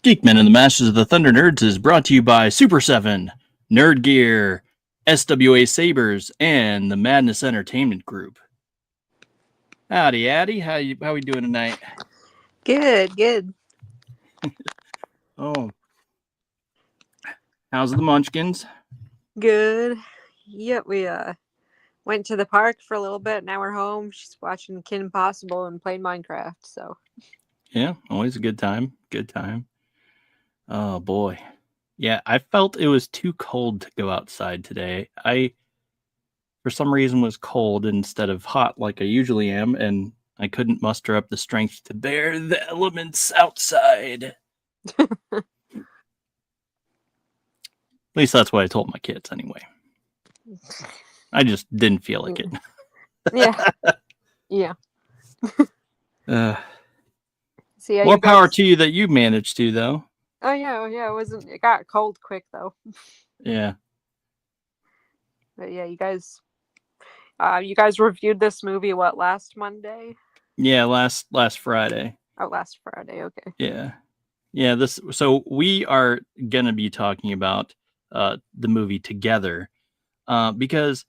Geek-men and the Masters of the Thunder Nerds is brought to you by Super 7, Nerd Gear, SWA Sabers, and the Madness Entertainment Group. Howdy, Addie. How we doing tonight? Good. Oh, how's the munchkins? Good. Yep, we went to the park for a little bit. Now we're home. She's watching Kid Impossible and playing Minecraft. So Yeah, always a good time. Good time. Oh boy. Yeah, I felt it was too cold to go outside today. I, for some reason, was cold instead of hot like I usually am, and I couldn't muster up the strength to bear the elements outside. At least that's what I told my kids anyway. I just didn't feel like it. yeah. So yeah, more power to you that you managed to, though. Oh yeah. It got cold quick though. Yeah. But yeah, you guys reviewed this movie last Monday? Yeah, last Friday. Oh, last Friday. Okay. Yeah. So we are gonna be talking about the movie together, because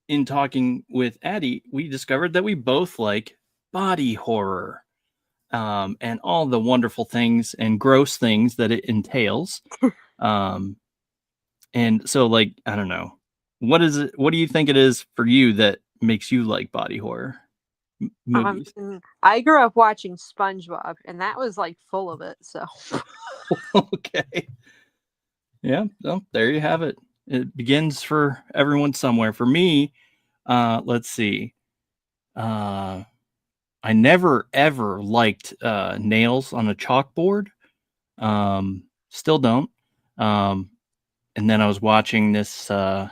in talking with Addie, we discovered that we both like body horror, and all the wonderful things and gross things that it entails. And so, like, I don't know, what do you think it is for you that makes you like body horror movies? I grew up watching SpongeBob, and that was like full of it. So okay, yeah, well, there you have it. It begins for everyone somewhere. For me, let's see. I never ever liked nails on a chalkboard. Still don't. And then I was watching this. It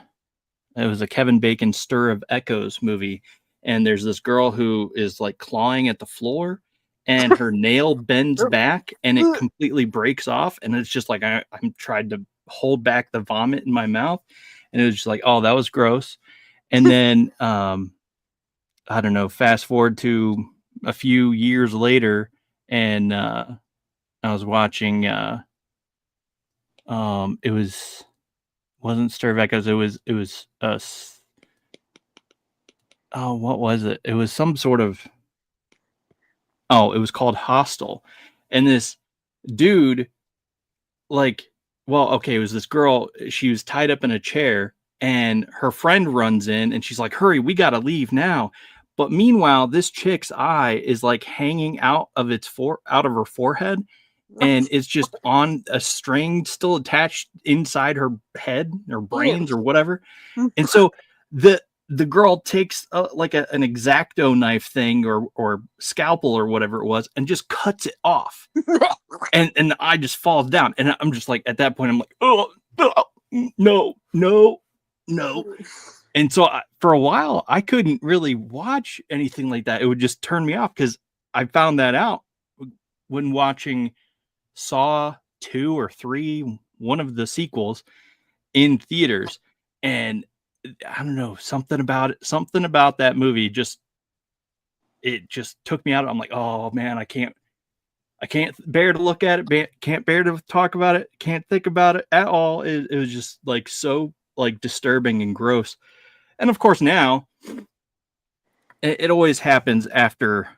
was a Kevin Bacon Stir of Echoes movie, and there's this girl who is like clawing at the floor, and her nail bends back, and it completely breaks off, and it's just like I'm trying to hold back the vomit in my mouth, and it was just like, oh, that was gross. And then I don't know. Fast forward to a few years later, and I was watching. It wasn't Stir of Echoes. It was oh, what was it? It was some sort of. Oh, it was called Hostel, and this dude, like, well, okay, it was this girl. She was tied up in a chair, and her friend runs in, and she's like, "Hurry, we gotta leave now." But meanwhile, this chick's eye is like hanging out of her forehead, and it's just on a string still attached inside her head or brains or whatever. And so the girl takes like an X-Acto knife thing or scalpel or whatever it was, and just cuts it off, and the eye just falls down. And I'm just like, at that point, I'm like, oh no. And so for a while, I couldn't really watch anything like that. It would just turn me off, because I found that out when watching Saw 2 or 3, one of the sequels, in theaters. And I don't know, something about that movie it just took me out. I'm like, oh man, I can't bear to look at it, can't bear to talk about it, can't think about it at all. It was just like so like disturbing and gross. And of course now it always happens after,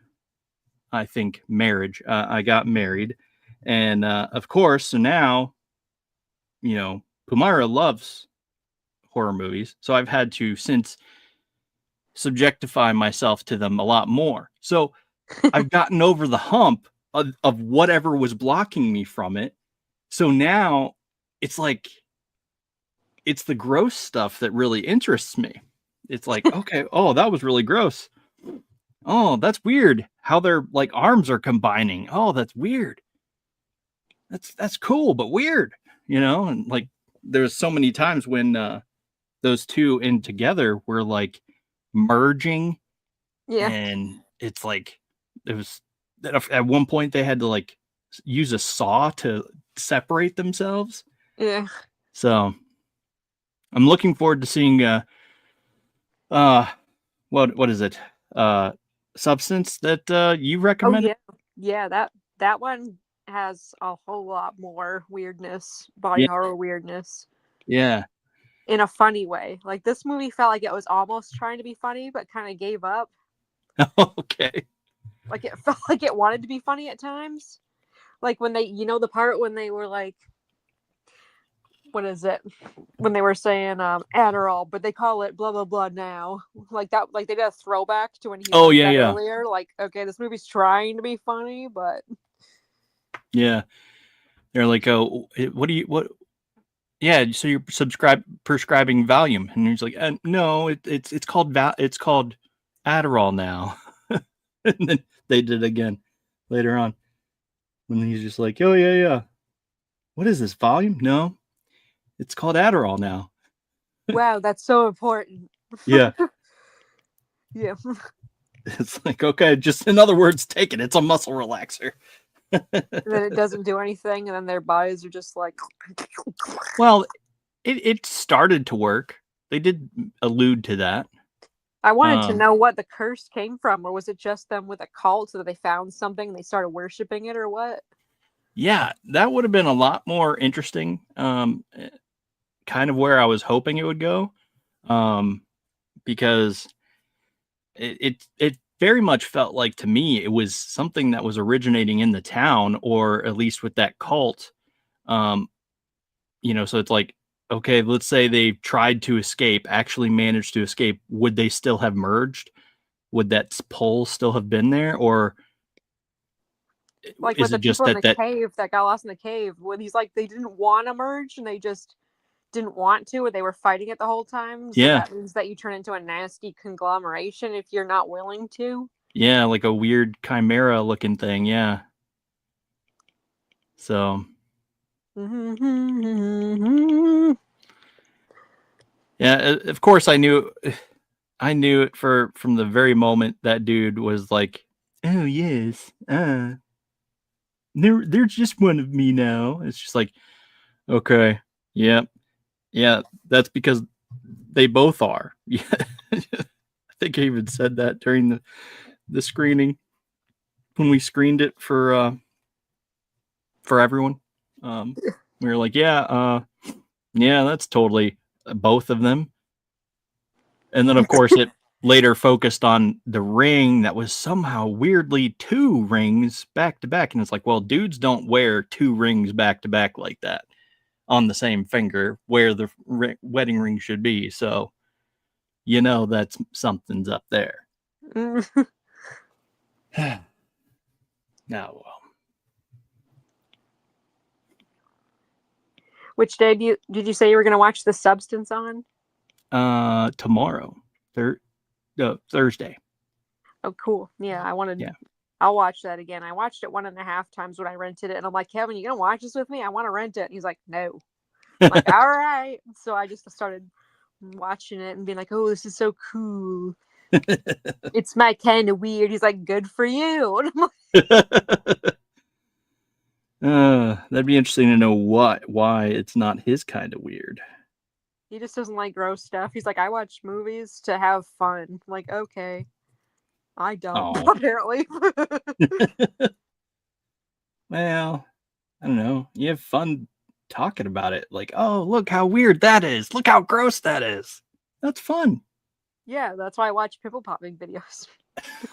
I think, marriage. I got married, and of course, so now, Pumara loves horror movies, so I've had to since subjectify myself to them a lot more. So I've gotten over the hump of whatever was blocking me from it. So now it's like, it's the gross stuff that really interests me. It's like, okay, oh, that was really gross. Oh, that's weird how their like arms are combining. Oh, that's weird. That's cool, but weird, and like there's so many times when those two in together were like merging. Yeah. And it's like, it was at one point they had to like use a saw to separate themselves. Yeah. So I'm looking forward to seeing what is it? Substance that you recommended? Oh yeah. Yeah, that one has a whole lot more weirdness, body Yeah. horror weirdness, Yeah. in a funny way. Like this movie felt like it was almost trying to be funny, but kind of gave up. Okay. Like it felt like it wanted to be funny at times. Like when they, the part when they were like, what is it? When they were saying Adderall, but they call it blah blah blah now. Like that, like they did a throwback to when he Oh learned yeah, that yeah, earlier. Like, okay, this movie's trying to be funny, but yeah. They're like, oh, what do you what? Yeah, so you're prescribing Valium, and he's like, no, it's called it's called Adderall now. And then they did it again later on when he's just like, oh yeah, yeah. What is this Valium? No, it's called Adderall now. wow, that's so important. Yeah, Yeah. it's like, okay, just in other words, take it. It's a muscle relaxer. And then it doesn't do anything, and then their bodies are just like. Well, it started to work. They did allude to that. I wanted to know what the curse came from, or was it just them with a cult so that they found something and they started worshiping it, or what? Yeah, that would have been a lot more interesting. Kind of where I was hoping it would go, because it very much felt like to me it was something that was originating in the town, or at least with that cult. Um, so it's like, okay, let's say they tried to escape, actually managed to escape. Would they still have merged? Would that pole still have been there, or Like is with it the just people in that the cave that got lost in the cave, when he's like they didn't want to merge and they just didn't want to, or they were fighting it the whole time. So Yeah, that means that you turn into a nasty conglomeration if you're not willing to. yeah, like a weird chimera looking thing, yeah. So yeah, of course I knew it from the very moment that dude was like, "Oh yes, there's just one of me now." It's just like, okay, yeah, yeah, that's because they both are. Yeah, I think I even said that during the screening when we screened it for everyone. We were like, yeah, that's totally both of them. And then, of course, it later focused on the ring that was somehow weirdly two rings back to back. And it's like, well, dudes don't wear two rings back to back like that on the same finger where the wedding ring should be. So, that's something's up there. Now, well, Which day did you say you were going to watch The Substance on? tomorrow, Thursday. Oh, cool. Yeah, I wanted. Yeah. I'll watch that again. I watched it 1.5 times when I rented it, and I'm like, Kevin, you gonna watch this with me? I want to rent it. And he's like, no. I'm like, all right. So I just started watching it and being like, oh, this is so cool. It's my kind of weird. He's like, good for you. And I'm like, That'd be interesting to know why it's not his kind of weird. he just doesn't like gross stuff. He's like, I watch movies to have fun. I'm like, okay. I don't, Oh, apparently. well, I don't know. You have fun talking about it. Like, oh, look how weird that is. Look how gross that is. That's fun. Yeah, that's why I watch pimple popping videos.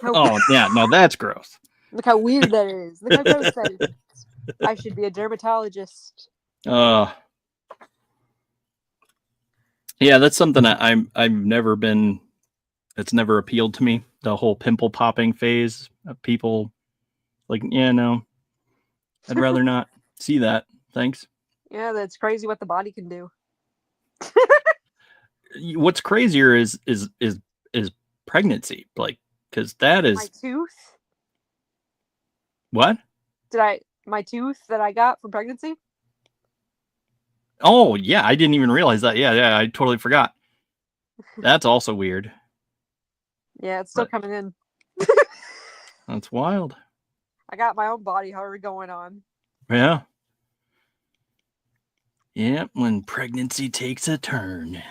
Oh, yeah, no, that's gross. Look how weird that is. Look how gross that is. I should be a dermatologist. Yeah, that's something I've never been. It's never appealed to me. The whole pimple popping phase of people. Like, yeah, no, I'd rather not see that. Thanks. Yeah, that's crazy what the body can do. What's crazier is pregnancy, like, because that My is tooth? what? My tooth that I got from pregnancy? Oh yeah, I didn't even realize that. Yeah, I totally forgot. That's also weird. Yeah, it's still But coming in. that's wild. I got my own body horror going on. Yeah. Yeah, when pregnancy takes a turn.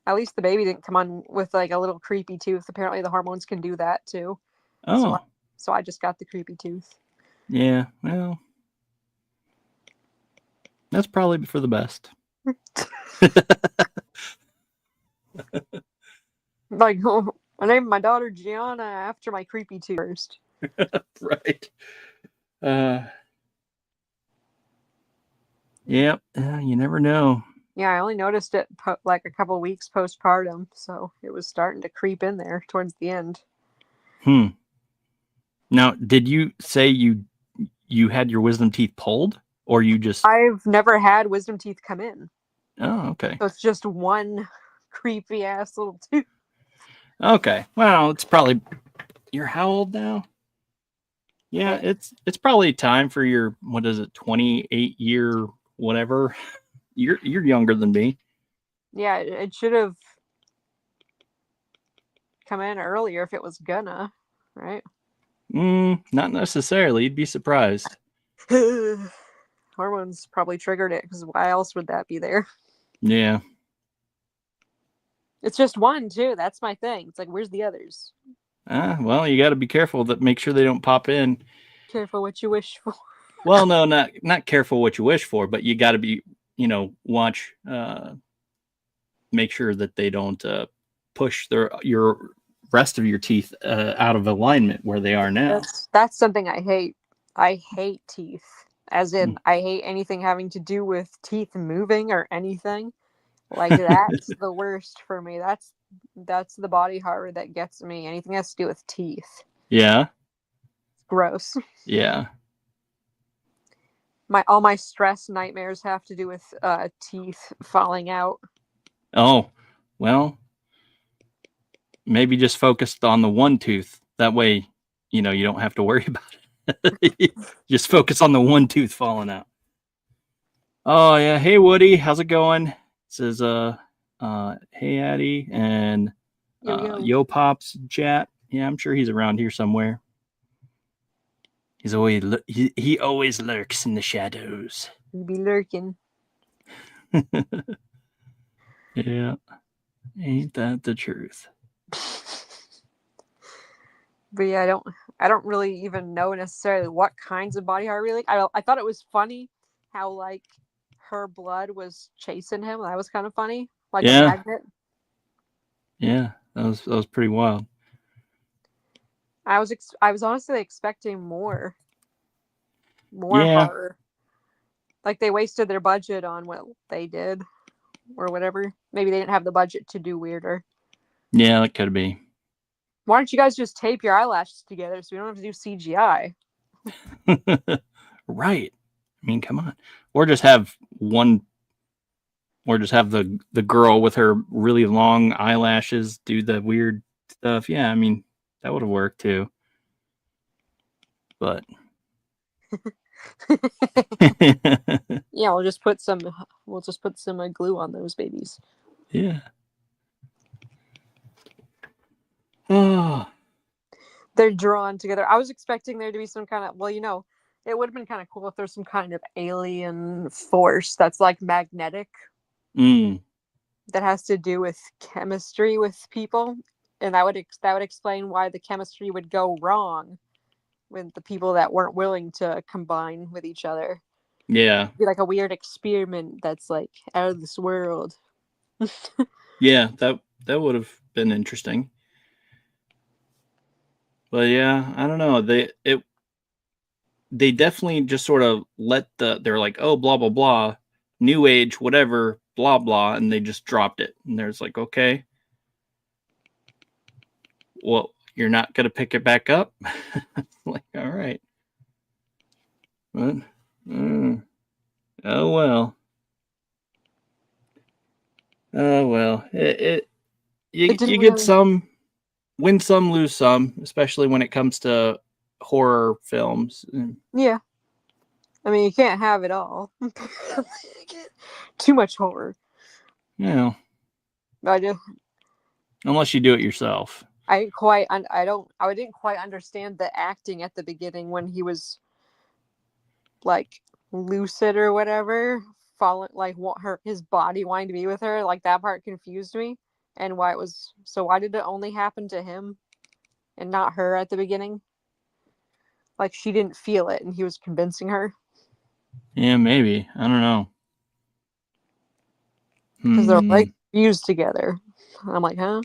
At least the baby didn't come on with like a little creepy tooth. Apparently the hormones can do that too. Oh. So I just got the creepy tooth. Yeah, well, that's probably for the best. Like, I named my daughter Gianna after my creepy tooth first. Right. Uh, yep. You never know. Yeah, I only noticed it like a couple weeks postpartum, so it was starting to creep in there towards the end. Hmm. Now, did you say you had your wisdom teeth pulled, or you just? I've never had wisdom teeth come in, Oh, okay. so it's just one creepy ass little tooth. Okay. Well, it's probably. You're how old now? Yeah, it's probably time for your what is it, 28-year whatever. You're younger than me. Yeah, it should have come in earlier if it was gonna, right? Not necessarily. You'd be surprised. Hormones probably triggered it because why else would that be there? Yeah. It's just one too. That's my thing. It's like, where's the others? Well, you got to be careful that make sure they don't pop in. Careful what you wish for. Well, no, not careful what you wish for, but you got to be, watch, make sure that they don't push your rest of your teeth out of alignment where they are now. That's something I hate. I hate teeth. As Hmm. in, I hate anything having to do with teeth moving or anything. Like that's the worst for me. That's the body horror that gets me. Anything has to do with teeth. Yeah. It's gross. Yeah. All my stress nightmares have to do with teeth falling out. Oh, well, maybe just focused on the one tooth. That way, you don't have to worry about it. Just focus on the one tooth falling out. Oh yeah. Hey Woody, how's it going? It says hey Addie and Yo Pops chat. Yeah, I'm sure he's around here somewhere. He always lurks in the shadows. He be lurking. Yeah. Ain't that the truth? But yeah, I don't really even know necessarily what kinds of body horror really. I thought it was funny how like her blood was chasing him. That was kind of funny, like a Yeah. magnet. Yeah. That was pretty wild. I was honestly expecting more Yeah. horror. Like they wasted their budget on what they did or whatever. Maybe they didn't have the budget to do weirder. Yeah, that could be. Why don't you guys just tape your eyelashes together so we don't have to do CGI? Right. I mean, come on. Or just have the girl with her really long eyelashes do the weird stuff. Yeah, I mean, that would have worked too. But Yeah, we'll just put some glue on those babies. yeah. Oh. They're drawn together. I was expecting there to be some kind of it would have been kind of cool if there's some kind of alien force that's like magnetic Mm. that has to do with chemistry with people, and that would explain why the chemistry would go wrong with the people that weren't willing to combine with each other. Yeah. It'd be like a weird experiment that's like out of this world. Yeah, that would have been interesting. But yeah, I don't know. They definitely just sort of they're like, oh, blah blah blah, new age, whatever, blah blah, and they just dropped it. And there's like, okay, well, you're not gonna pick it back up. Like, all right, but oh well, oh well. It You didn't get really. some, win some, lose some, especially when it comes to horror films. Yeah, I mean you can't have it all. Too much horror. You know, I just unless you do it yourself. I didn't quite understand the acting at the beginning when he was like lucid or whatever, falling like what his body wanting to be with her, like that part confused me, and why did it only happen to him and not her at the beginning? Like she didn't feel it, and he was convincing her. Yeah, maybe. I don't know. Because they're Hmm. like fused together. I'm like, huh?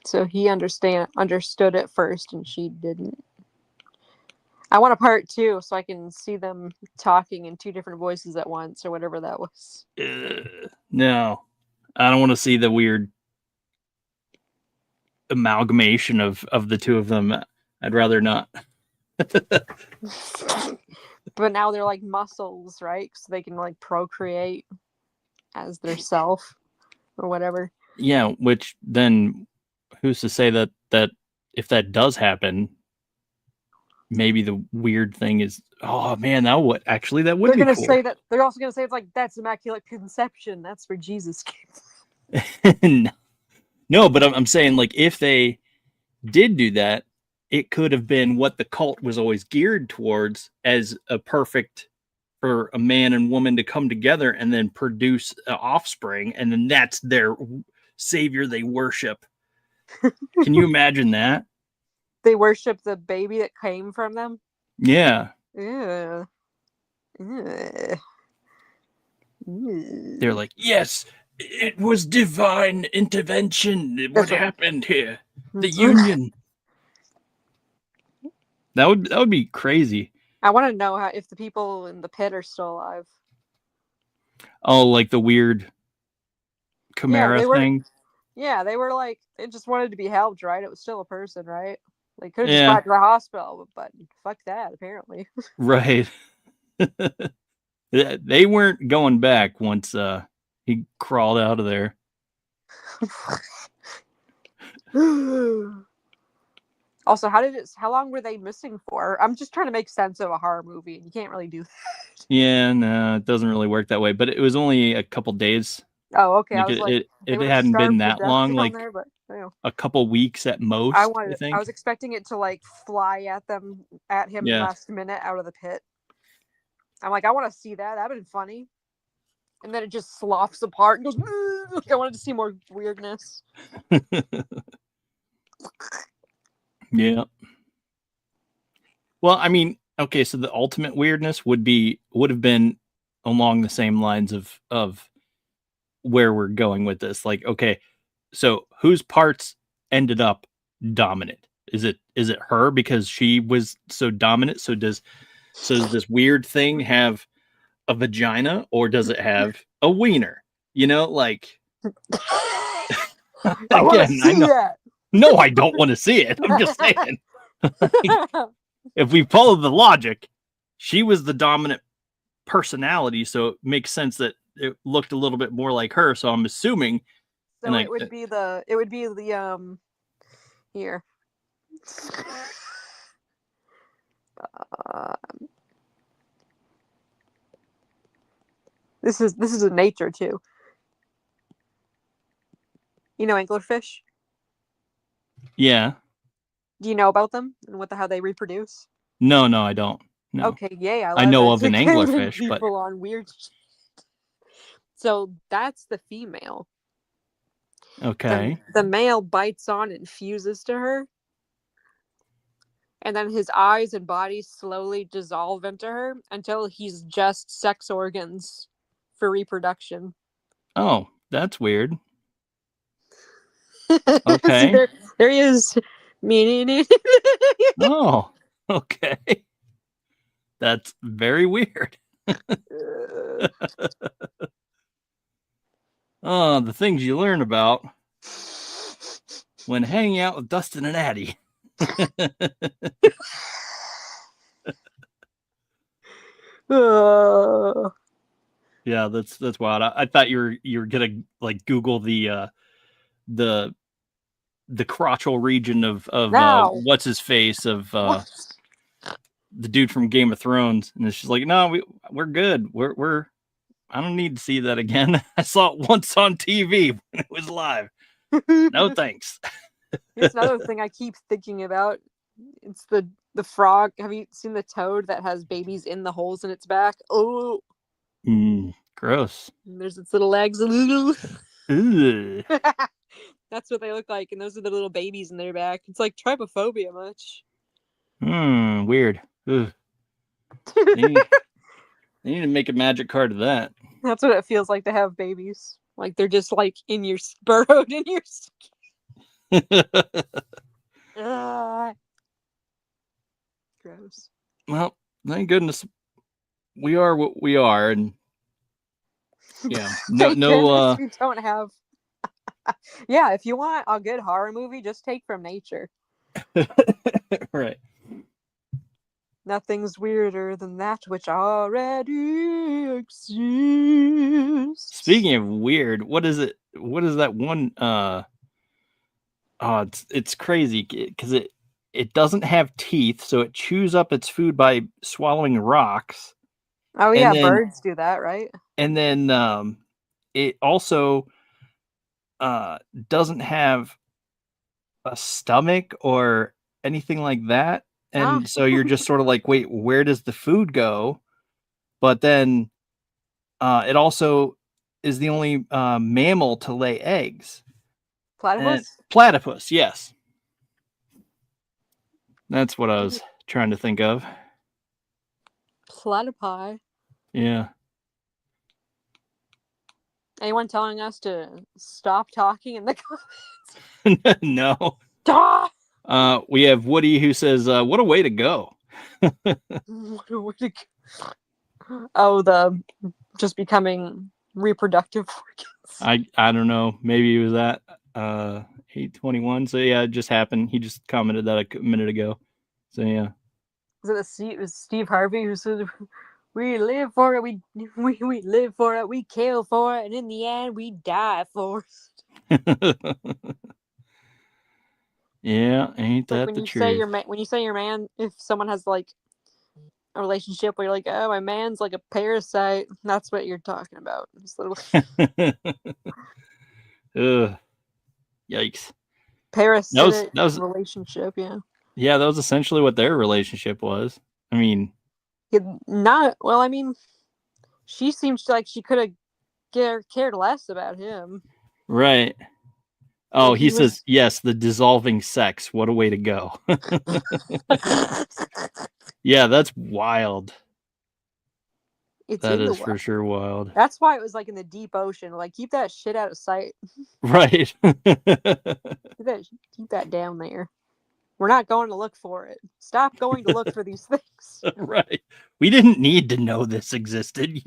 So he understood it first, and she didn't. I want a part two so I can see them talking in two different voices at once, or whatever that was. No, I don't want to see the weird amalgamation of the two of them. I'd rather not. But now they're like muscles, right? So they can like procreate as their self or whatever. Yeah, which then who's to say that if that does happen, maybe the weird thing is, oh man, that would They're be gonna cool. say that. They're also gonna say it's like that's immaculate conception. That's where Jesus came. No, but I'm saying like if they did do that, it could have been what the cult was always geared towards as a perfect for a man and woman to come together and then produce an offspring, and then that's their savior they worship. Can you imagine that? They worship the baby that came from them. Yeah. Ew. Ew. They're like, yes, it was divine intervention. What That's right. happened here? The union. That would be crazy. I want to know if the people in the pit are still alive. Oh, like the weird Yeah, Chimera they were. thing. Yeah, they were like they just wanted to be helped, right? It was still a person, right? They could have just Yeah, brought to the hospital, but fuck that. Apparently. right. They weren't going back once he crawled out of there. Also, how long were they missing for? I'm just trying to make sense of a horror movie, and you can't really do that. Yeah, no, it doesn't really work that way. But it was only a couple days. Oh, okay. I Like was like, they if would it have hadn't been starved to that death long, down like there, but you a couple weeks at most, I I think. was expecting it to like fly at him Yeah. last minute out of the pit. I'm like, I want to see that. That'd been funny. And then it just sloughs apart and goes. Like, I wanted to see more weirdness. Yeah. Well, I mean, okay, so the ultimate weirdness would have been along the same lines of where we're going with this. Like, okay, so whose parts ended up dominant? Is it her because she was so dominant? So does this weird thing have a vagina or does it have a wiener? You know, like I want to again, I see know. that. No, I don't want to see it. I'm just saying. If we follow the logic, she was the dominant personality, so it makes sense that it looked a little bit more like her. So I'm assuming, and So like, it would be the here. Uh, this is in nature too. You know anglerfish? yeah, Do you know about them and how they reproduce? no, I don't. No, Okay, yay, I I love know of an educating anglerfish, but people on weird shit. So that's the female. okay. The male bites on and fuses to her, and then his eyes and body slowly dissolve into her until he's just sex organs for reproduction. Oh, that's weird. So Okay. there he is. Oh, okay. That's very weird. Oh, the things you learn about when hanging out with Dustin and Addie. Yeah, that's wild. I thought you were gonna like Google the crotchal region of Now, what's his face of what? the dude from Game of Thrones, and it's just like, no, we're good. We're I don't need to see that again. I saw it once on TV when it was live. No thanks. Here's another thing I keep thinking about. It's the frog. Have you seen the toad that has babies in the holes in its back? Oh, Gross. there's its little legs. Ugh. That's what they look like, and those are the little babies in their back. It's like trypophobia much. Weird. Ugh. They need, they need to make a magic card of that. That's what it feels like to have babies. Like they're just like in your burrowed in your skin. Gross. Well, thank goodness we are what we are, and yeah, Thank goodness we don't have. Yeah, if you want a good horror movie, just take from nature. Right. Nothing's weirder than that which already exists. Speaking of weird, what is it? What is that one? It's crazy because it doesn't have teeth, so it chews up its food by swallowing rocks. Oh yeah, birds do that, right? And then it also doesn't have a stomach or anything like that. And so you're just sort of like, wait, where does the food go? But then it also is the only mammal to lay eggs. Platypus? Platypus, yes. That's what I was trying to think of. Platypi. Yeah. Anyone telling us to stop talking in the comments? No. We have Woody who says, what a way to go. What a way to go. Oh, the just becoming reproductive organs. I don't know. Maybe it was at 8:21. So yeah, it just happened. He just commented that a minute ago. So yeah. Was it Steve Harvey who said, "We live for it. We live for it. We kill for it, and in the end, we die for it." Yeah, ain't that like the truth? When you say your man, if someone has like a relationship where you're like, oh, my man's like a parasite, that's what you're talking about. It's literally Yikes. Parasitic that was relationship, yeah. Yeah, that was essentially what their relationship was. I mean, she seems like she could have cared less about him. Right. Oh, he says, yes, the dissolving sex. What a way to go. Yeah, that's wild. That is for sure wild. That's why it was like in the deep ocean. Like, keep that shit out of sight. Right. Keep that down there. We're not going to look for it. Stop going to look for these things. Right. We didn't need to know this existed.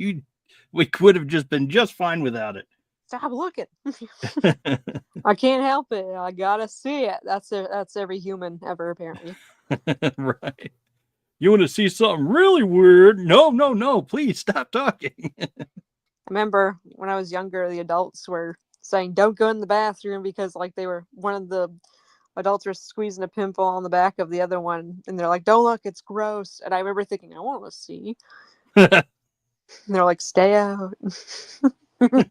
We could have just been just fine without it. Stop looking. I can't help it. I gotta see it. That's every human ever, apparently. Right. You want to see something really weird? No. Please stop talking. I remember when I was younger, the adults were saying, don't go in the bathroom because like one of the adults were squeezing a pimple on the back of the other one. And they're like, don't look, it's gross. And I remember thinking, I want to see. And they're like, stay out. But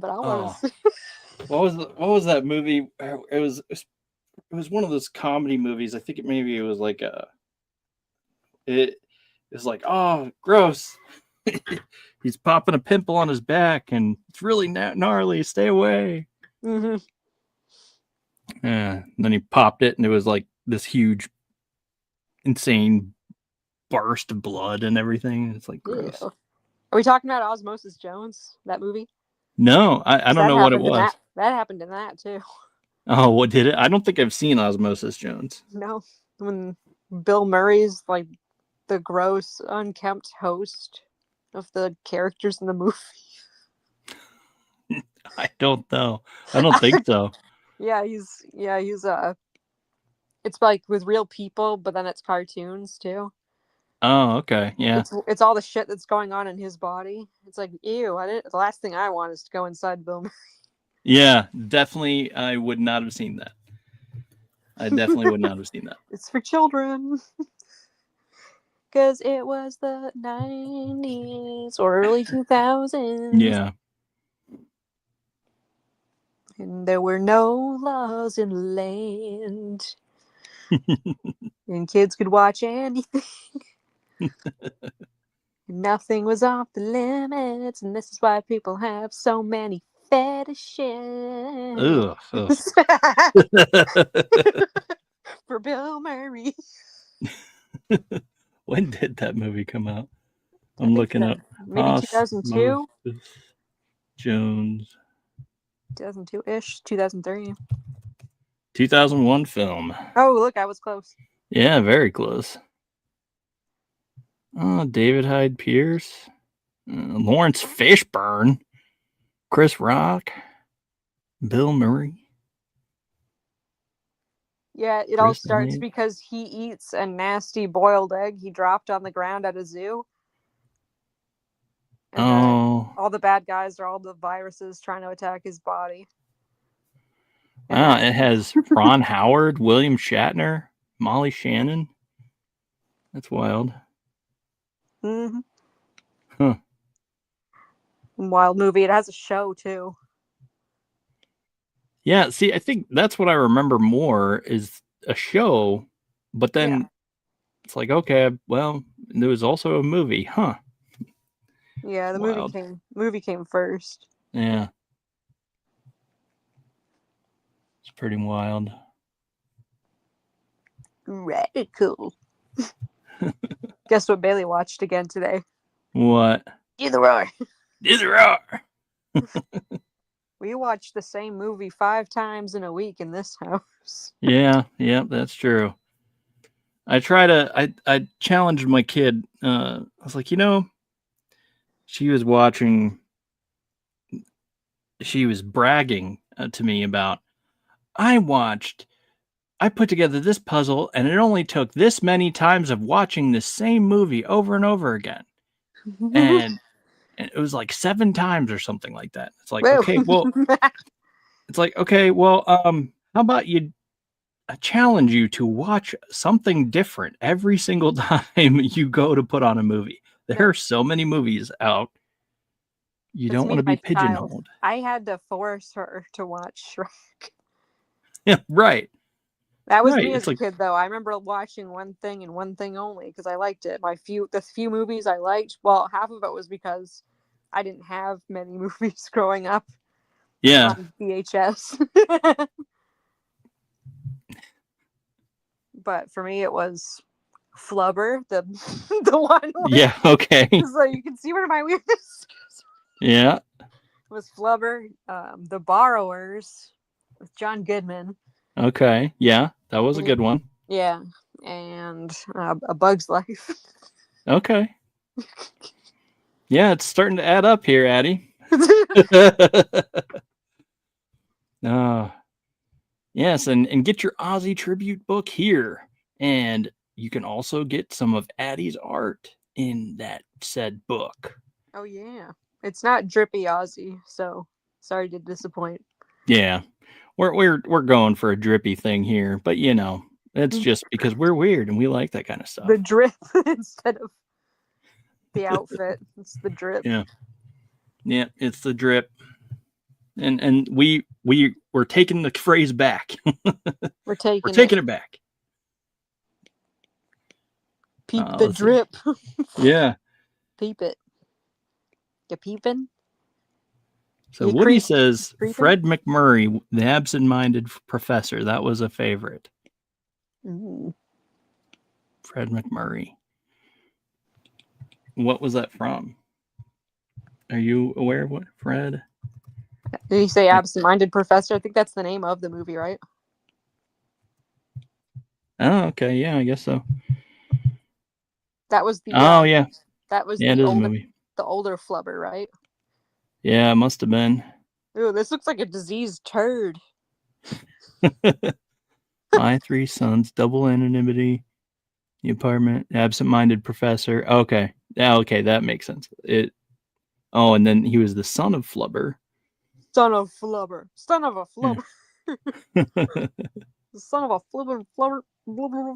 I want to see. What was that movie? It was one of those comedy movies. I think it was like it was like, oh, gross. He's popping a pimple on his back and it's really gnarly. Stay away. Mm-hmm. And then he popped it and it was like this huge, insane burst of blood and everything. It's like gross. Ew. Are we talking about Osmosis Jones, that movie? No, I don't know what it was. That happened in that too. Oh, what did it? I don't think I've seen Osmosis Jones. No, when Bill Murray's like the gross, unkempt host of the characters in the movie. I don't know. I don't think so. Yeah, he's it's like with real people, but then it's cartoons too. Oh, okay. Yeah. It's all the shit that's going on in his body. It's like, ew, the last thing I want is to go inside Bill Murray. Yeah, definitely I would not have seen that. I definitely would not have seen that. It's for children. Because it was the 90s or early 2000s. Yeah. And there were no laws in the land. And kids could watch anything. Nothing was off the limits. And this is why people have so many fetishes. Ugh. for Bill Murray. When did that movie come out? I I'm think looking up maybe 2002, Jones 2002-ish, 2003. 2001 film. Oh, look, I was close. Yeah, very close. Oh, David Hyde Pierce, Lawrence Fishburne, Chris Rock, Bill Murray. Yeah, it all Chris starts Elliott. because he eats a nasty boiled egg he dropped on the ground at a zoo. And then Oh, all the bad guys are all the viruses trying to attack his body. And wow! that It has Ron Howard, William Shatner, Molly Shannon. That's wild. mm-hmm. Huh. Wild movie. It has a show too. Yeah, see, I think that's what I remember more is a show, but then it's like, okay, well, there was also a movie, huh? Yeah, It's the wild. movie came first. Yeah. It's pretty wild. Radical. Guess what Bailey watched again today? What? Either or. Either or. We watched the same movie 5 times in a week in this house. Yeah, that's true. I challenged my kid. I was like, she was watching, she was bragging to me about, I put together this puzzle and it only took this many times of watching the same movie over and over again. And it was like 7 times or something like that. It's like, okay, well, how about I challenge you to watch something different every single time you go to put on a movie. There are so many movies out. You It's don't me want to and my be child. pigeonholed. I had to force her to watch Shrek. Yeah, right. That was Right. me as It's a like, kid, though. I remember watching one thing and one thing only because I liked it. The few movies I liked, well, half of it was because I didn't have many movies growing up yeah, on VHS. But for me, it was Flubber, the the one with, yeah, okay. so you can see where my weirdness Yeah, was. Flubber, The Borrowers with John Goodman. okay. Yeah, that was a good one. Yeah, and A Bug's Life. Okay. Yeah, it's starting to add up here, Addie. Oh, yes, and get your Aussie tribute book here. And you can also get some of Addie's art in that said book. Oh yeah, it's not drippy Aussie, so sorry to disappoint. Yeah. We're going for a drippy thing here, but it's just because we're weird and we like that kind of stuff. The drip instead of the outfit. It's the drip. Yeah. Yeah, it's the drip. And we're taking the phrase back. We're taking it back. Peep the drip. Yeah. Peep it. You peeping? So Woody says Fred McMurray, the absent-minded professor. That was a favorite. Ooh. Fred McMurray. What was that from? Are you aware of what Fred? Did he say absent-minded professor? I think that's the name of the movie, right? Oh, okay. Yeah, I guess so. That was the. Yeah. That was the movie. The older Flubber, right? Yeah, it must have been. Ooh, this looks like a diseased turd. My 3 sons, double anonymity, the apartment, absent-minded professor. Okay. Okay, that makes sense. And then he was the son of Flubber. Son of Flubber. Son of a Flubber. Yeah. Son of a Flubber. Blubber.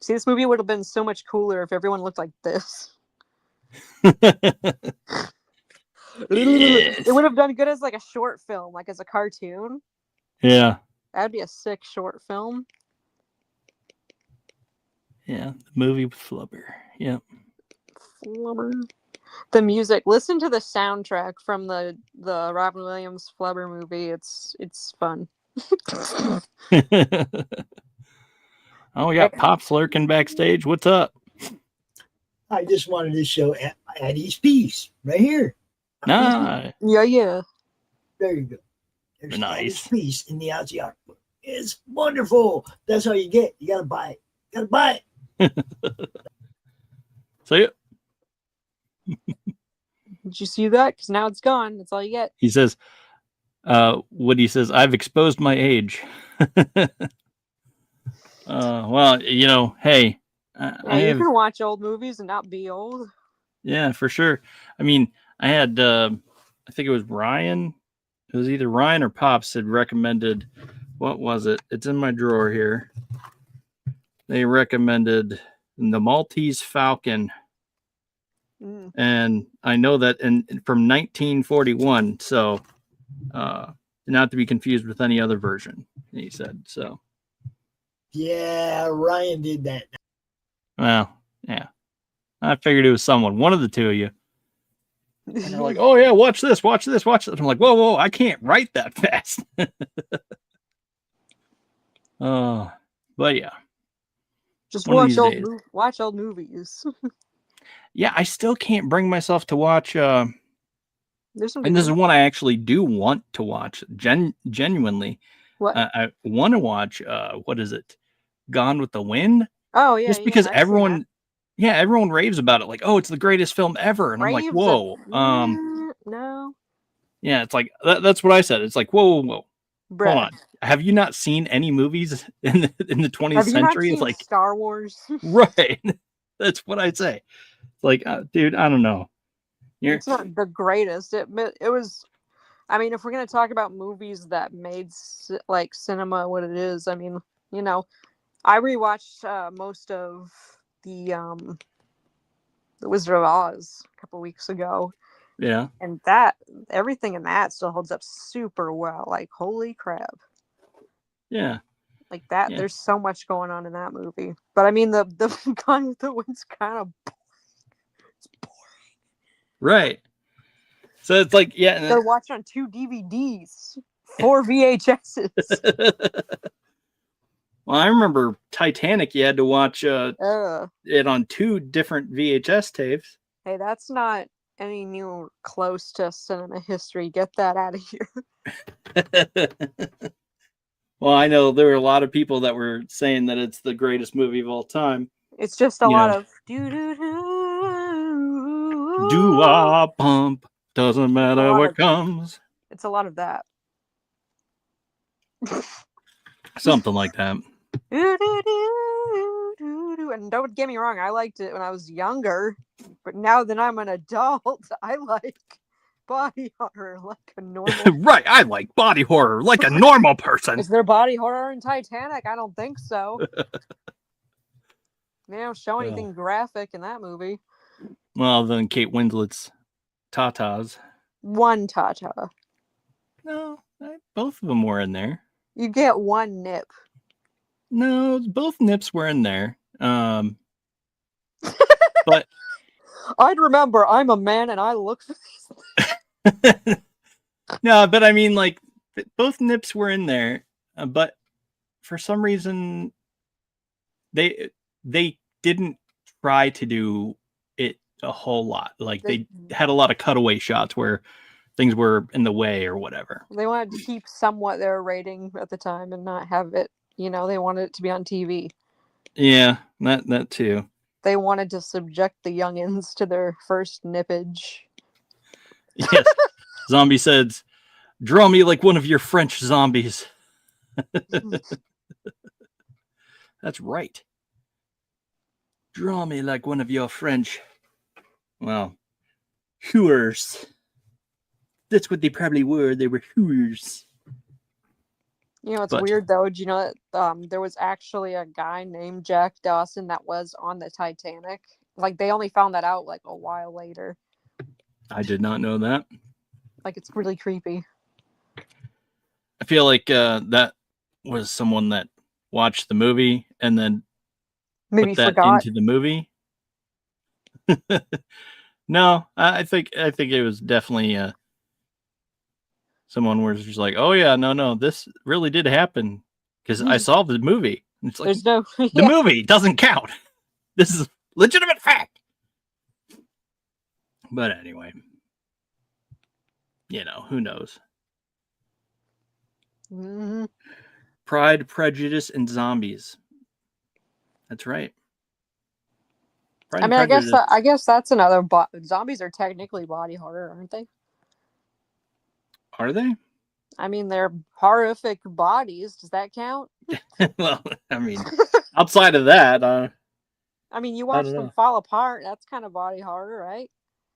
See, this movie would have been so much cooler if everyone looked like this. Yes. It would have done good as like a short film, like as a cartoon. Yeah. That'd be a sick short film. Yeah, the movie with Flubber. Yep. Flubber. The music. Listen to the soundtrack from the Robin Williams Flubber movie. It's fun. Oh, we got Pops lurking backstage. What's up? I just wanted to show Addie's piece right here. Nah, Yeah. There you go. There's Nice. Addie's piece in the Algae art book. It's wonderful. That's all you get. You gotta buy it. Gotta buy it. see it. Did you see that? Because now it's gone. That's all you get. He says, Woody says, I've exposed my age. Well, you know, hey, I You have, can watch old movies and not be old. yeah, for sure. I mean, I had, I think it was Ryan. It was either Ryan or Pops had recommended, what was it? It's in my drawer here. They recommended the Maltese Falcon. Mm. And I know that from 1941, so not to be confused with any other version, he said. So, Yeah, Ryan did that. well, yeah. I figured it was someone, one of the two of you. And they're like, oh, yeah, watch this, watch this, watch this. I'm like, whoa, I can't write that fast. But yeah. Just one of watch these days. watch old movies. Yeah, I still can't bring myself to watch. There's some good And this is ones. one I actually do want to watch. Genuinely, What? I want to watch. What is it? Gone with the Wind. Oh yeah, Just because I've seen everyone, everyone raves about it. Like, oh, it's the greatest film ever. And I'm like, Raves whoa. no, Yeah, it's like that's what I said. It's like, whoa. bruh. Hold on. Have you not seen any movies in the 20th Have you not century? seen It's like Star Wars? right. That's what I say. It's like, dude, I don't know. It's not the greatest. It was. I mean, if we're gonna talk about movies that made like cinema what it is, I mean, you know, I rewatched most of the Wizard of Oz a couple weeks ago. Yeah. And that everything in that still holds up super well. Like, holy crap. Yeah. Like that, Yeah. there's so much going on in that movie. But I mean, the Gone with the Wind's kind of boring. It's boring. Right. So it's like, yeah. They're watching on 2 DVDs, 4 VHSs. Well, I remember Titanic. You had to watch it on 2 different VHS tapes. Hey, that's not any new close to cinema history. Get that out of here. Well, I know there were a lot of people that were saying that it's the greatest movie of all time. It's just a lot of do-a pump. Doesn't matter what comes. It's a lot of that. Something like that. And don't get me wrong, I liked it when I was younger, but now that I'm an adult, I like body horror like a normal. Right, I like body horror like a normal person. Is there body horror in Titanic? I don't think so. They don't show anything graphic in that movie. Well, then Kate Winslet's tatas. One tata. No, both of them were in there. You get one nip. No, both nips were in there. But I'd remember I'm a man and I look for these. No, but I mean, like, both nips were in there, but for some reason they didn't try to do it a whole lot. Like they had a lot of cutaway shots where things were in the way or whatever. They wanted to keep somewhat their rating at the time and not have it, they wanted it to be on TV. Yeah, that too. They wanted to subject the youngins to their first nippage. Yes. Zombie says, draw me like one of your French zombies. That's right. Draw me like one of your French, well, hooers. That's what they probably were. They were hooers. It's weird though. Do you know that there was actually a guy named Jack Dawson that was on the Titanic? Like they only found that out like a while later. I did not know that. Like it's really creepy. I feel like that was someone that watched the movie and then maybe put that forgot into the movie. No, I think it was definitely someone was just like, "Oh yeah, no, this really did happen because I saw the movie." And it's like There's no the yeah. movie doesn't count. This is legitimate fact. But anyway, who knows? Mhm. Pride, Prejudice, and Zombies. That's right. Pride I and mean, Prejudice. I guess that's another. Zombies are technically body horror, aren't they? Are they? I mean, they're horrific bodies. Does that count? Well, I mean, outside of that, I mean, you I watch don't them know. fall apart. That's kind of body horror, right?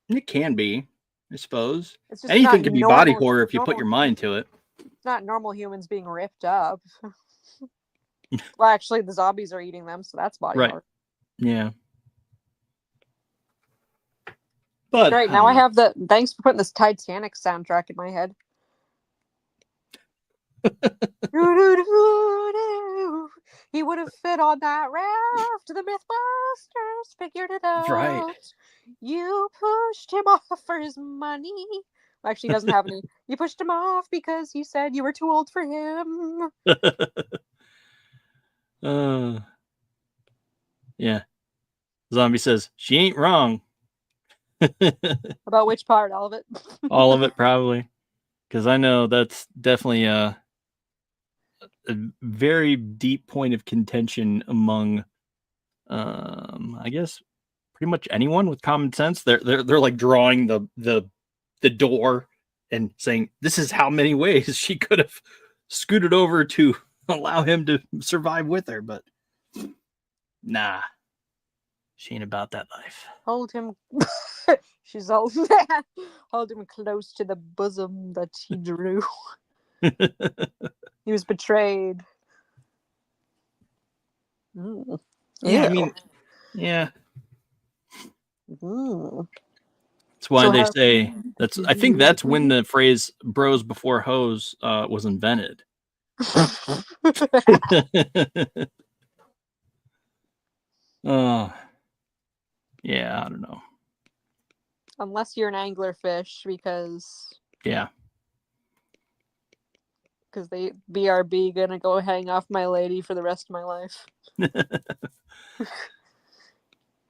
It can be, I suppose. It's just Anything not can be body normal. horror if you put your mind to it. It's not normal humans being ripped up. Well, actually, the zombies are eating them, so that's body Right. horror. Yeah. But Great. Now I have the. Thanks for putting this Titanic soundtrack in my head. He would have fit on that raft. The Mythbusters figured it out. That's right. You pushed him off for his money. Actually, he doesn't have any. You pushed him off because he said you were too old for him. Yeah. Zombie says she ain't wrong. About which part? All of it? All of it, probably. Because I know that's definitely a very deep point of contention among, I guess, pretty much anyone with common sense. They're like drawing the door and saying this is how many ways she could have scooted over to allow him to survive with her, but nah, she ain't about that life. Hold him. She's old. Hold him close to the bosom that he drew. He was betrayed. Mm. Yeah, I Ew. mean, yeah. Mm. That's why So they how- say I think that's when the phrase "bros before hoes" was invented. Oh, yeah, I don't know. Unless you're an anglerfish, because Yeah. they BRB gonna go hang off my lady for the rest of my life.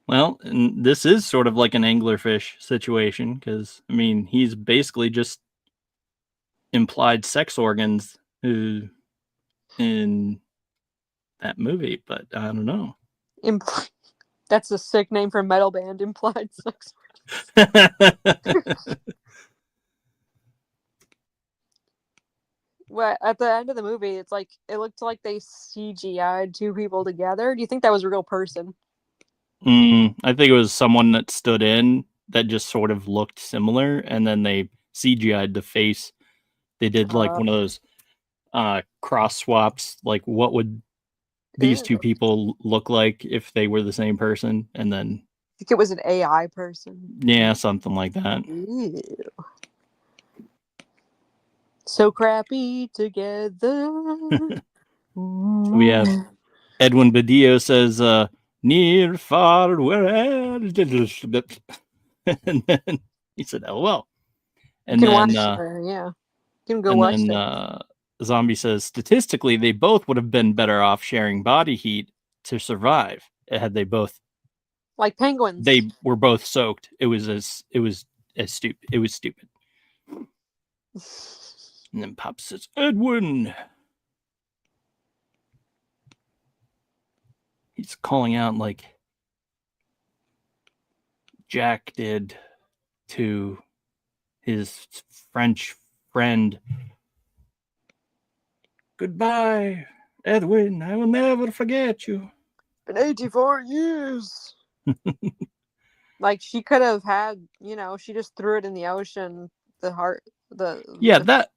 Well, and this is sort of like an anglerfish situation because, I mean, he's basically just implied sex organs in that movie, but I don't know. That's a sick name for a metal band. Implied sex. Well, at the end of the movie, it's like it looked like they CGI'd two people together. Do you think that was a real person? I think it was someone that stood in that just sort of looked similar, and then they CGI'd the face. They did like one of those cross swaps, like what would these two people look like if they were the same person, and then I think it was an AI person. Yeah, something like that. Ew. So crappy together. We have Edwin Badillo says, near, far, wherever. And then he said, "LOL." And you can then, watch it, yeah. You can go and watch then it. Zombie says, statistically, they both would have been better off sharing body heat to survive had they both. Like penguins. They were both soaked. It was stupid. It was stupid. And then Pop says, Edwin. He's calling out like Jack did to his French friend. Goodbye, Edwin. I will never forget you. Been 84 years. Like she could have had, she just threw it in the ocean. That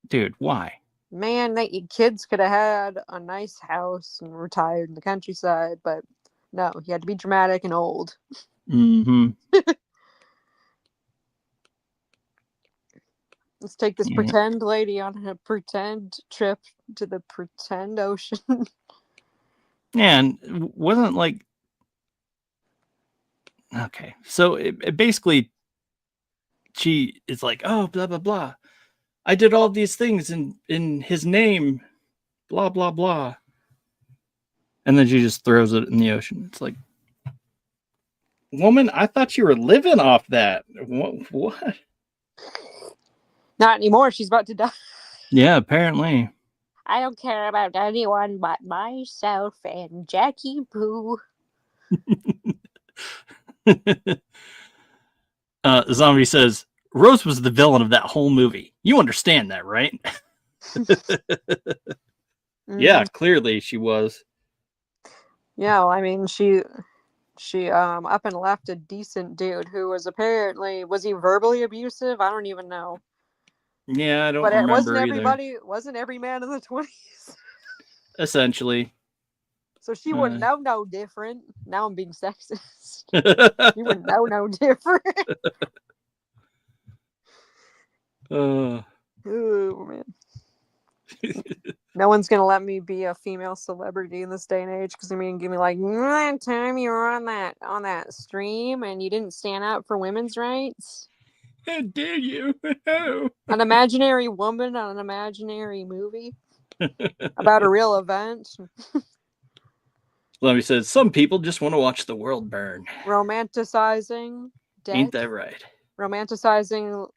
dude. Why? Man, kids could have had a nice house and retired in the countryside, but no, he had to be dramatic and old. Mm-hmm. Let's take this pretend lady on a pretend trip to the pretend ocean. Yeah, and it wasn't like okay. So it basically, she is like, oh, blah blah blah. I did all these things in his name, blah, blah, blah. And then she just throws it in the ocean. It's like, woman, I thought you were living off that. What? Not anymore. She's about to die. Yeah, apparently. I don't care about anyone but myself and Jackie Boo. Zombie says, Rose was the villain of that whole movie. You understand that, right? Yeah, clearly she was. Yeah, I mean, she up and left a decent dude who was apparently, was he verbally abusive? I don't even know. Yeah, I don't But it remember either. wasn't every man in the 20s. Essentially. So she wouldn't know no different. Now I'm being sexist. Oh, She wouldn't know no different. Oh, man. No one's gonna let me be a female celebrity in this day and age because give me like, that time you were on that stream and you didn't stand up for women's rights. how dare you? An imaginary woman on an imaginary movie about a real event. Zombie says, some people just want to watch the world burn. Romanticizing death. Ain't that right? Romanticizing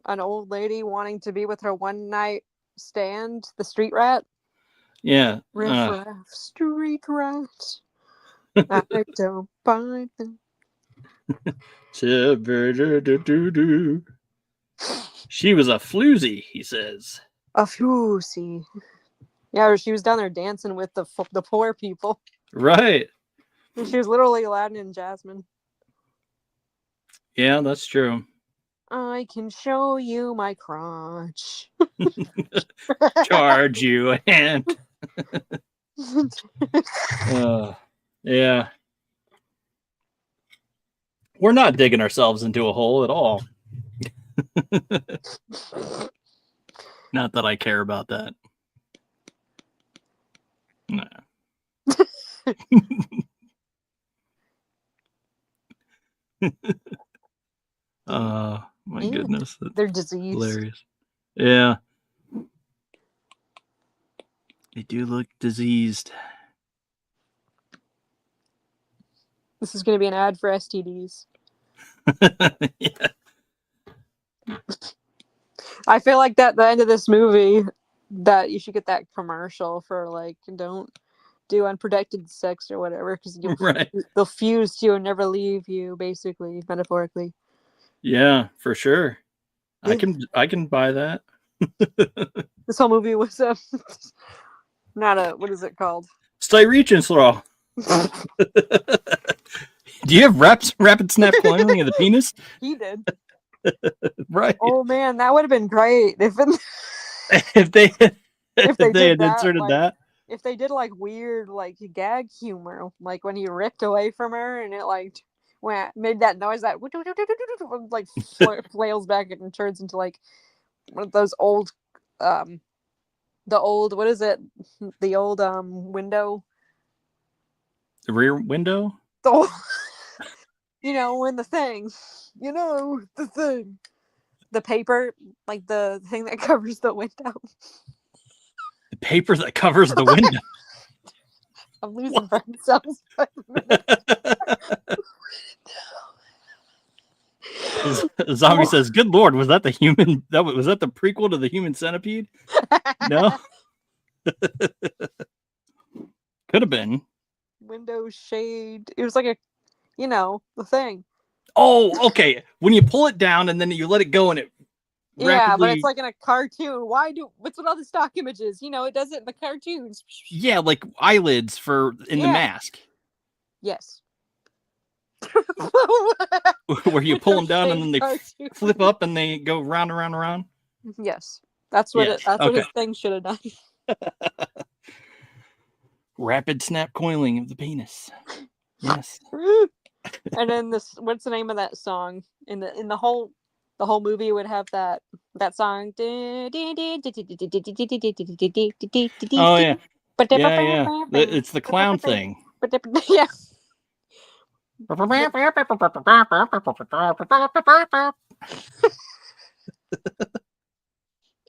an old lady wanting to be with her one night stand, the street rat. Yeah. Riff raff, street rat. I don't buy them. She was a floozy, he says. A floozy. Yeah, she was down there dancing with the poor people. Right. She was literally Aladdin and Jasmine. Yeah, that's true. I can show you my crotch. Charge you and yeah. We're not digging ourselves into a hole at all. Not that I care about that. No. My goodness. They're diseased. Hilarious. Yeah. They do look diseased. This is going to be an ad for STDs. Yeah. I feel like that the end of this movie, that you should get that commercial for like, don't do unprotected sex or whatever, because Right. they'll fuse to you and never leave you, basically, metaphorically. Yeah, for sure. I can buy that. This whole movie was not a, what is it called? Stay reaching, Slaw. Do you have rapid snap coiling of the penis? He did. Right. Oh man, that would have been great if they had did that, inserted like, that. If they did like weird like gag humor, like when he ripped away from her and it like made that noise that like flails back and turns into like one of those old the old, what is it? The old window. The rear window? The old, when the thing. The thing. The paper, like the thing that covers the window. The paper that covers the window. I'm losing myself. Zombie says, "Good Lord, was that the human? Was that the prequel to the Human Centipede?" No, could have been. Window shade. It was like a, the thing. Oh, okay. When you pull it down and then you let it go and it rapidly... but it's like in a cartoon. What's with all the stock images? It does it in the cartoons. Yeah, like eyelids in the mask. Yes. Where you pull them down and then they flip up and they go round and round and round. Yes. That's what what his thing should have done. Rapid snap coiling of the penis. Yes. And then what's the name of that song? In the whole movie would have that song. Oh yeah. Yeah. It's the clown thing. Yeah.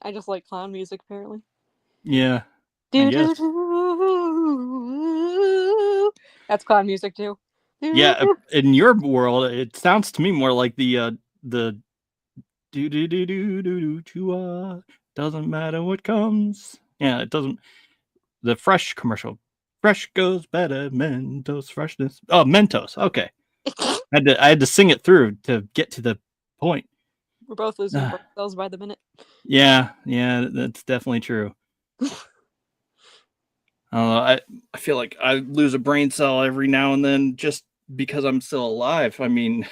I just like clown music apparently. Yeah. Do, guess. do, do. That's clown music too. Yeah, in your world, it sounds to me more like the do do do do do do chua. Doesn't matter what comes. Yeah, it doesn't. The fresh commercial. Fresh goes better. Mentos freshness. Oh, Mentos. Okay. I had to sing it through to get to the point. We're both losing brain cells by the minute. Yeah, that's definitely true. I feel like I lose a brain cell every now and then just because I'm still alive. I mean,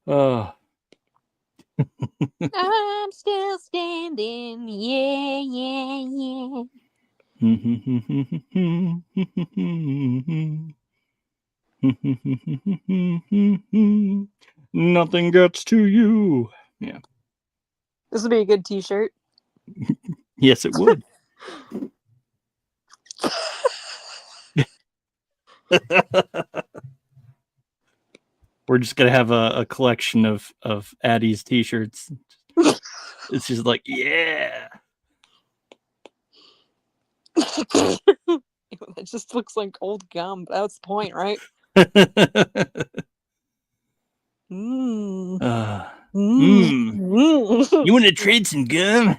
oh. I'm still standing. Yeah, yeah, yeah. Nothing gets to you. Yeah. This would be a good t-shirt. Yes, it would. We're just gonna have a collection of Addie's t-shirts. It's just like, yeah. It just looks like old gum. But that's the point, right? You want to trade some gum?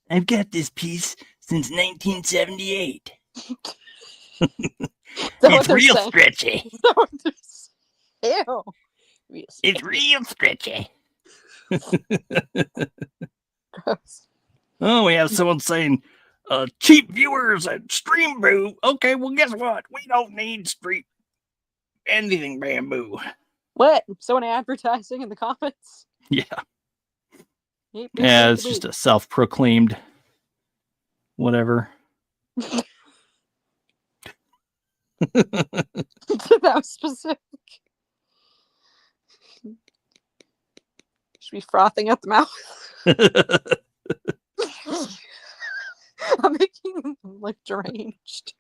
I've got this piece since 1978. It's real stretchy. Ew. It's real stretchy. Gross. Oh, we have someone saying, cheap viewers at Stream Brew. Okay, well, guess what? We don't need street anything bamboo. What? Someone advertising in the comments? Yeah. Yeah, it's just a self-proclaimed whatever. That was specific. Should be frothing at the mouth. I'm making him look deranged.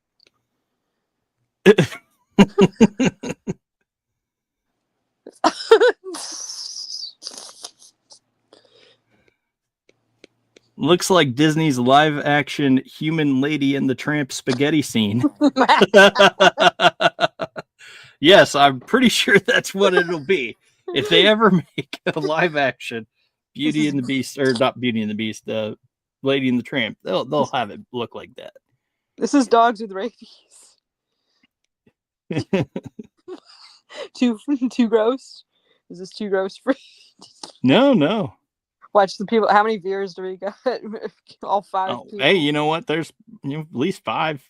Looks like Disney's live-action Human Lady and the Tramp spaghetti scene. Yes, I'm pretty sure that's what it'll be. If they ever make a live-action Beauty and the Beast, or not Beauty and the Beast, Lady and the Tramp, they'll have it look like that. This is dogs with rabies. Too gross? Is this too gross for No. Watch the people. How many viewers do we got? All 5 people. Hey, you know what? There's at least 5.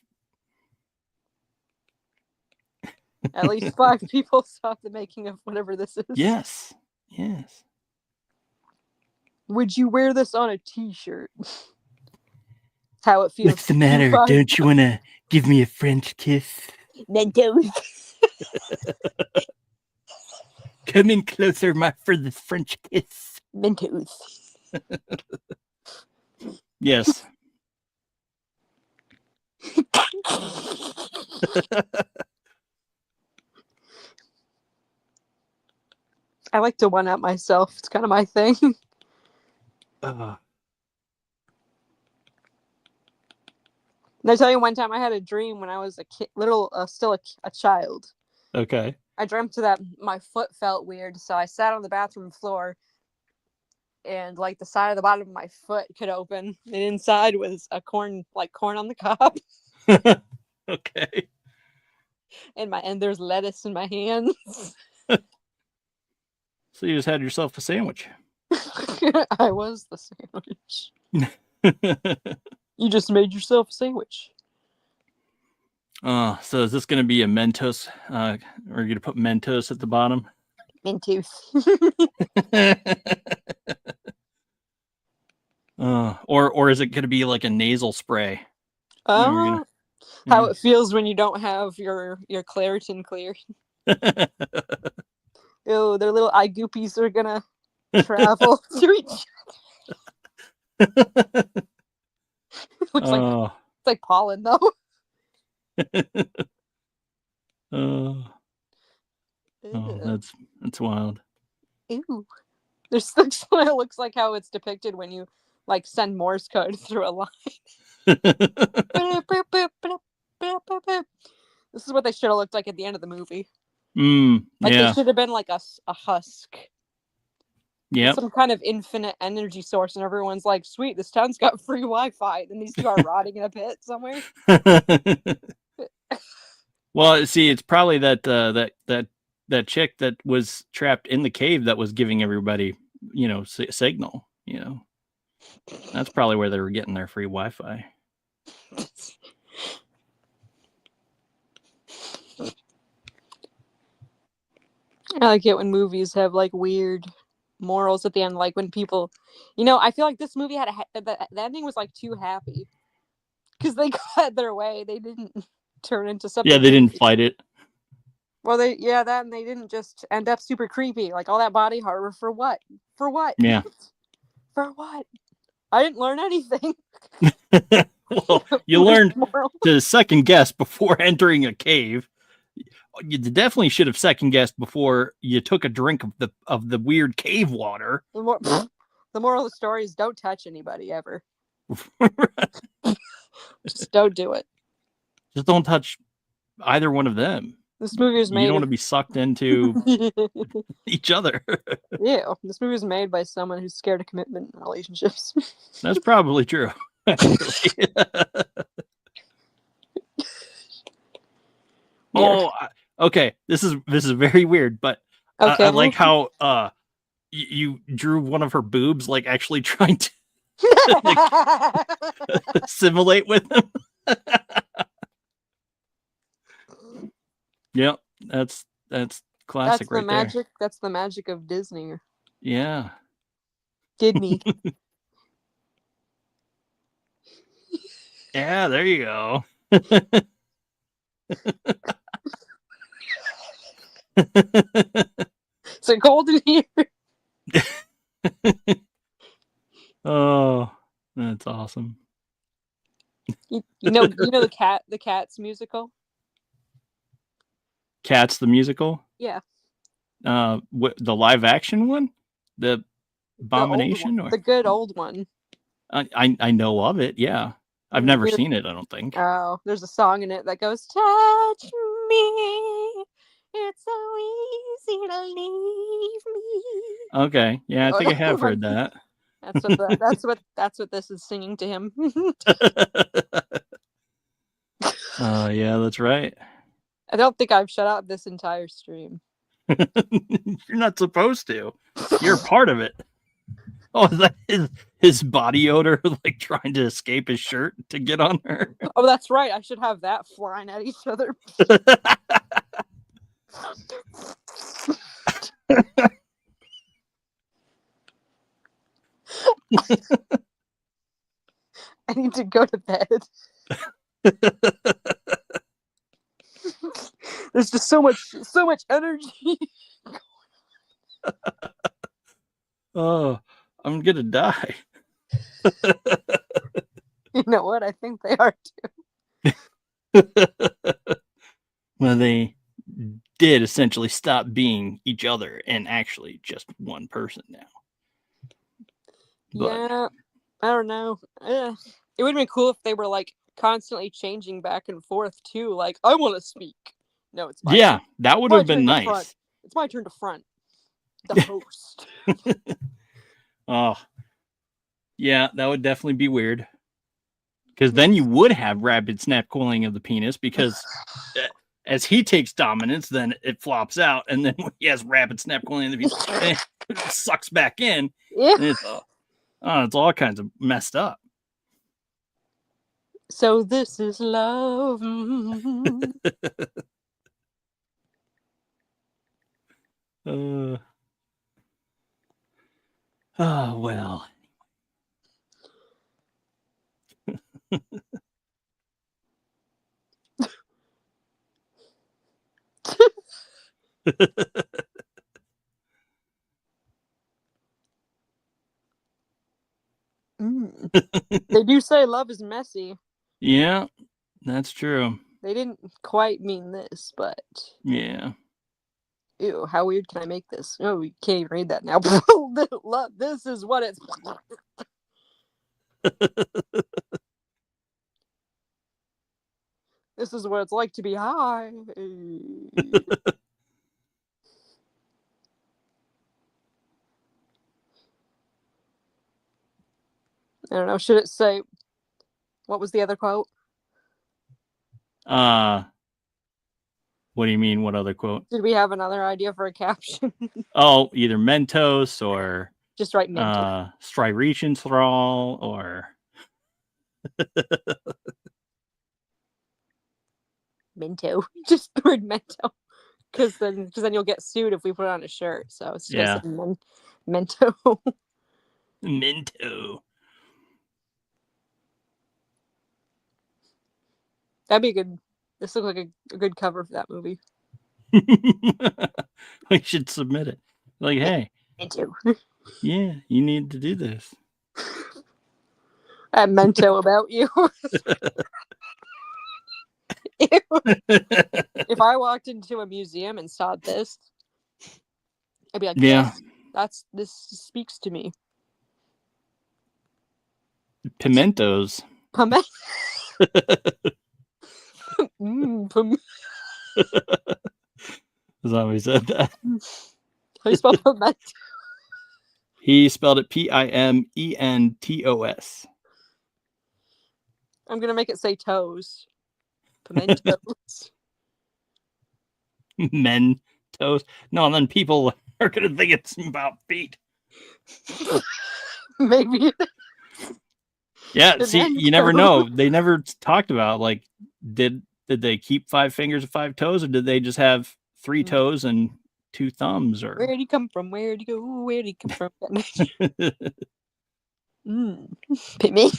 At least 5 people saw the making of whatever this is. Yes. Would you wear this on a t-shirt? How it feels. What's the matter? Don't you want to give me a French kiss? Mentos. Come in closer, for the French kiss. Mentos. Yes. I like to one-up myself. It's kind of my thing. Uh, And I tell you, one time I had a dream when I was a kid, still a child. okay. I dreamt that my foot felt weird, so I sat on the bathroom floor, and like the side of the bottom of my foot could open, and inside was a corn on the cob. Okay. And there's lettuce in my hands. So you just had yourself a sandwich. I was the sandwich. You just made yourself a sandwich. So is this going to be a Mentos? Are you going to put Mentos at the bottom? Mentos. Or is it going to be like a nasal spray? How it feels when you don't have your Claritin clear. Oh, their little eye goopies are gonna travel to each other. Looks it's like pollen though. That's wild. Ew. There's it looks like how it's depicted when you like send Morse code through a line. This is what they should have looked like at the end of the movie. Like they Yeah. should have been like a husk. Yeah. Some kind of infinite energy source, and everyone's like, "Sweet, this town's got free Wi-Fi." And these two are rotting in a pit somewhere. Well, see, it's probably that chick that was trapped in the cave that was giving everybody, signal. That's probably where they were getting their free Wi-Fi. I like it when movies have like weird morals at the end, like when people, I feel like this movie had the ending was like too happy because they got their way. They didn't turn into something. Yeah, they didn't creepy. fight it. Well, that and they didn't just end up super creepy, like all that body horror for what? For what? Yeah. For what? I didn't learn anything. Well, you learned to second guess before entering a cave. You definitely should have second guessed before you took a drink of the weird cave water. The moral of the story is don't touch anybody ever. Just don't do it. Just don't touch either one of them. This movie was made. You don't want to be sucked into each other. Yeah, this movie was made by someone who's scared of commitment in relationships. That's probably true. Oh, okay. This is very weird, but okay, I like how you drew one of her boobs, like actually trying to assimilate with him. Yep, that's classic right there. That's the magic of Disney. Yeah. Disney. Yeah, there you go. Is it cold in here? Oh, that's awesome. You know the Cats musical? Cats the musical? Yeah. The live action one? The Abomination? The good old one. I know of it, yeah. I've never seen it, I don't think. Oh, there's a song in it that goes, "Touch me, it's so easy to leave me." Okay, yeah, I think I have heard that. That's what this is singing to him. Yeah, that's right. I don't think I've shut out this entire stream. You're not supposed to. You're part of it. Oh, is that his body odor, like trying to escape his shirt to get on her? Oh, that's right. I should have that flying at each other. I need to go to bed. There's just so much energy. Oh, I'm gonna die. You know what? I think they are too. Well, they did essentially stop being each other and actually just one person now. But, yeah, I don't know. It would have been cool if they were like constantly changing back and forth too. Like, I want to speak. No, it's my turn. That would have been nice. Front. It's my turn to front. The host. Oh, yeah, that would definitely be weird. Because then you would have rapid snap cooling of the penis, because as he takes dominance, then it flops out, and then when he has rapid snap cooling of the penis, it sucks back in. Yeah. And it's all kinds of messed up. So this is love. Oh, well. They do say love is messy. Yeah, that's true. They didn't quite mean this, but yeah, Ew, how weird can I make this? Oh, you can't even read that now. This is what it's. This is what it's like to be high. I don't know. Should it say? What was the other quote? What do you mean? What other quote? Did we have another idea for a caption? Oh, either Mentos or Just write Mentos. Strirechenthral or Mento. Just the word Mento. Because then you'll get sued if we put it on a shirt. So it's just Mento. Minto. That'd be a good. This looks like a good cover for that movie. We should submit it. Like, hey, Mento. yeah, you need to do this. I have Mento about you. If I walked into a museum and saw this, I'd be like, yeah, yes, this speaks to me. Pimentos. Pimento. As I always said that. How you spell pimento? He spelled it Pimentos. I'm gonna make it say toes. Pimentos. Mentos. No, and then people are gonna think it's about feet. Maybe. Yeah, see, you never know. They never talked about like did they keep 5 fingers and 5 toes, or did they just have 3 toes and 2 thumbs? Or where'd he come from? Where'd he go? Where'd he come from? Pimento.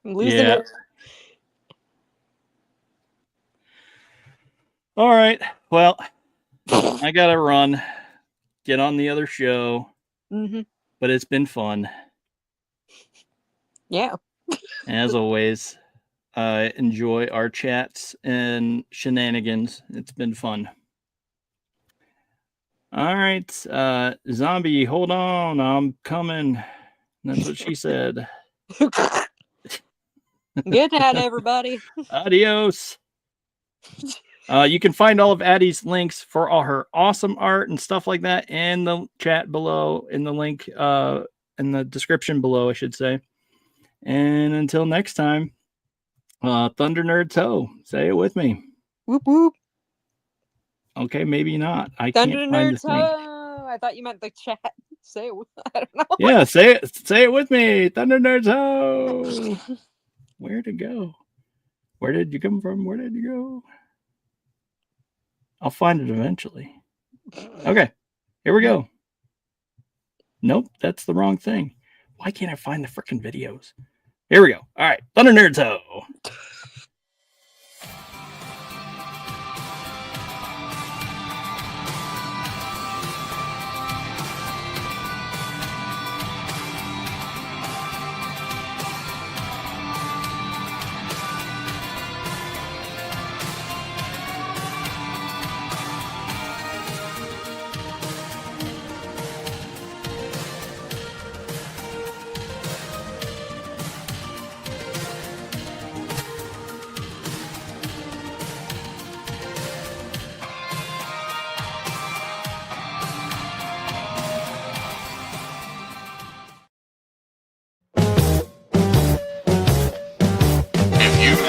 I'm losing it. All right. Well, I gotta run. Get on the other show. Mm-hmm. But it's been fun. Yeah. As always, enjoy our chats and shenanigans. It's been fun. All right. Zombie, hold on. I'm coming. That's what she said. Good night, everybody. Adios. You can find all of Addie's links for all her awesome art and stuff like that in the chat below, in the link, in the description below, I should say. And until next time, Thunder Nerds Ho. Say it with me. Whoop whoop. Okay, maybe not. I Thunder can't find Nerds the thing. Ho. I thought you meant the chat. Say it. I don't know. Yeah, say it. Say it with me. Thunder Nerds Ho. Where to go? Where did you come from? Where did you go? I'll find it eventually. Okay, here we go. Nope, that's the wrong thing. Why can't I find the freaking videos? Here we go. All right, Thunder Nerds Ho.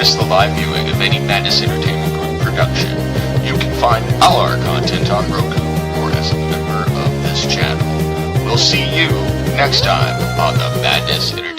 The live viewing of any Madness Entertainment Group production, you can find all our content on Roku or as a member of this channel. We'll see you next time on the Madness Entertainment